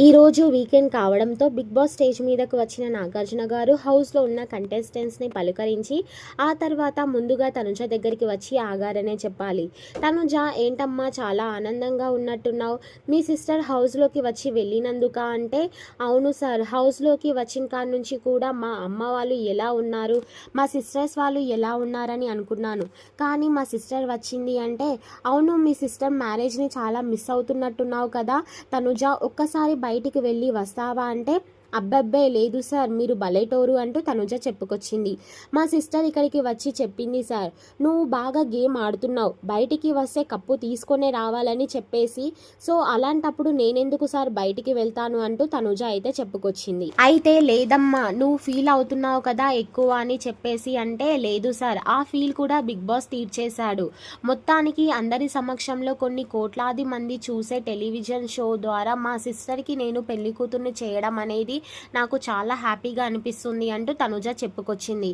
ఈరోజు వీకెండ్ కావడంతో big boss stage మీదకు వచ్చిన నాగార్జున గారు హౌస్లో ఉన్న కంటెస్టెంట్స్ని పలుకరించి ఆ తర్వాత ముందుగా తనుజ దగ్గరికి వచ్చి ఆగారనే చెప్పాలి. తనుజ, ఏంటమ్మా చాలా ఆనందంగా ఉన్నట్టున్నావు, మీ సిస్టర్ హౌస్లోకి వచ్చి వెళ్ళినందుక అంటే, అవును సార్, హౌస్లోకి వచ్చిన కాడ నుంచి కూడా మా అమ్మ వాళ్ళు ఎలా ఉన్నారు, మా సిస్టర్స్ వాళ్ళు ఎలా ఉన్నారని అనుకున్నాను. కానీ మా సిస్టర్ వచ్చింది అంటే, అవును మీ సిస్టర్ మ్యారేజ్ని చాలా మిస్ అవుతున్నట్టున్నావు కదా తనుజ, ఒక్కసారి బయటికి వెళ్ళి వస్తావా అంటే, అబ్బబ్బే లేదు సార్, మీరు బలేటోరు అంటూ తనుజ చెప్పుకొచ్చింది. మా సిస్టర్ ఇక్కడికి వచ్చి చెప్పింది సార్, నువ్వు బాగా గేమ్ ఆడుతున్నావు, బయటికి వస్తే కప్పు తీసుకొనే రావాలని చెప్పేసి, సో అలాంటప్పుడు నేనెందుకు సార్ బయటికి వెళ్తాను అంటూ తనుజ అయితే చెప్పుకొచ్చింది. అయితే లేదమ్మా, నువ్వు ఫీల్ అవుతున్నావు కదా ఎక్కువ అని చెప్పేసి అంటే, లేదు సార్, ఆ ఫీల్ కూడా బిగ్ బాస్ తీర్చేశాడు. మొత్తానికి అందరి సమక్షంలో కొన్ని కోట్లాది మంది చూసే టెలివిజన్ షో ద్వారా మా సిస్టర్కి నేను పెళ్లి కూతుర్ని చేయడం అనేది నాకు చాలా హ్యాపీగా అనిపిస్తుంది అంటూ తనుజ చెప్పుకొచ్చింది.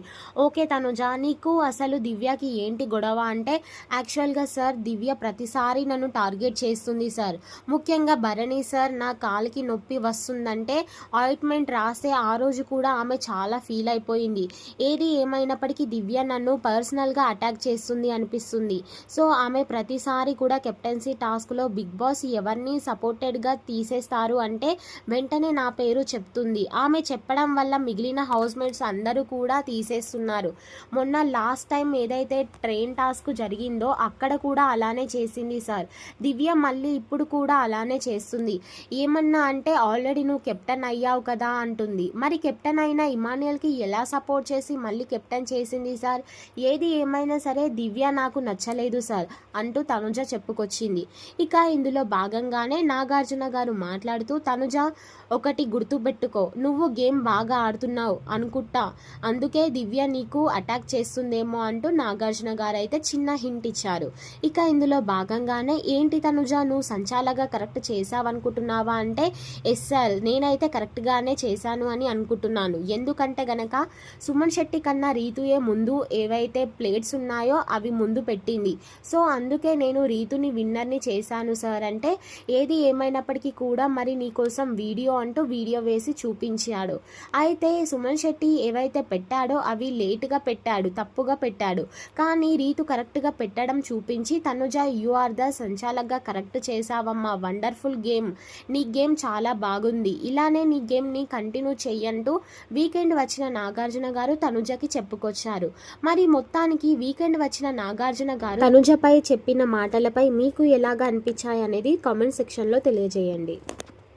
ఓకే తనుజ, నీకు అసలు దివ్యకి ఏంటి గొడవ అంటే, యాక్చువల్గా సార్ దివ్య ప్రతిసారి నన్ను టార్గెట్ చేస్తుంది సార్, ముఖ్యంగా భరణి సార్ నా కాలికి నొప్పి వస్తుందంటే ఆయింట్మెంట్ రాస్తే ఆ రోజు కూడా ఆమె చాలా ఫీల్ అయిపోయింది. ఏది ఏమైనప్పటికీ దివ్య నన్ను పర్సనల్గా అటాక్ చేస్తుంది అనిపిస్తుంది. సో ఆమె ప్రతిసారి కూడా కెప్టెన్సీ టాస్క్లో బిగ్ బాస్ ఎవరిని సపోర్టెడ్గా తీసేస్తారు అంటే వెంటనే నా పేరు చెప్తుంది. ఆమె చెప్పడం వల్ల మిగిలిన హౌస్ మేట్స్ అందరూ కూడా తీసేస్తున్నారు. మొన్న లాస్ట్ టైం ఏదైతే ట్రైన్ టాస్క్ జరిగిందో అక్కడ కూడా అలానే చేసింది సార్. దివ్య మళ్ళీ ఇప్పుడు కూడా అలానే చేస్తుంది. ఏమన్నా అంటే, ఆల్రెడీ నువ్వు కెప్టెన్ అయ్యావు కదా అంటుంది. మరి కెప్టెన్ అయిన ఇమాన్యుయల్కి ఎలా సపోర్ట్ చేసి మళ్ళీ కెప్టెన్ చేసింది సార్? ఏది ఏమైనా సరే దివ్య నాకు నచ్చలేదు సార్ అంటూ తనుజ చెప్పుకొచ్చింది. ఇక ఇందులో భాగంగానే నాగార్జున గారు మాట్లాడుతూ, తనుజ ఒకటి గుర్తుపెట్టుకో, నువ్వు గేమ్ బాగా ఆడుతున్నావు అనుకుంటా, అందుకే దివ్య నీకు అటాక్ చేస్తుందేమో అంటూ నాగార్జున గారు అయితే చిన్న హింట్ ఇచ్చారు. ఇక ఇందులో భాగంగానే, ఏంటి తనుజ నువ్వు సంచాలగా కరెక్ట్ చేసావనుకుంటున్నావా అంటే, ఎస్ సార్, నేనైతే కరెక్ట్గానే చేశాను అని అనుకుంటున్నాను. ఎందుకంటే గనక సుమన్ శెట్టి కన్నా రీతుయే ముందు ఏవైతే ప్లేట్స్ ఉన్నాయో అవి ముందు పెట్టింది. సో అందుకే నేను రీతుని విన్నర్ని చేశాను సార్ అంటే, ఏది ఏమైనప్పటికీ కూడా మరి నీకోసం వీడియో అంటూ వీడియో వేసి చూపించాడు. అయితే సుమన్ శెట్టి ఏవైతే పెట్టాడో అవి లేటుగా పెట్టాడు, తప్పుగా పెట్టాడు. కానీ రీతు కరెక్ట్గా పెట్టడం చూపించి, తనుజ యు ఆర్ ద సంచాలకగా కరెక్ట్ చేసావమ్మా, వండర్ఫుల్ గేమ్, నీ గేమ్ చాలా బాగుంది, ఇలానే నీ గేమ్ని కంటిన్యూ చెయ్యంటూ వీకెండ్ వచ్చిన నాగార్జున గారు తనుజకి చెప్పుకొచ్చారు. మరి మొత్తానికి వీకెండ్ వచ్చిన నాగార్జున గారు తనుజపై చెప్పిన మాటలపై మీకు ఎలాగా అనిపించాయి అనేది కామెంట్ సెక్షన్లో తెలియజేయండి.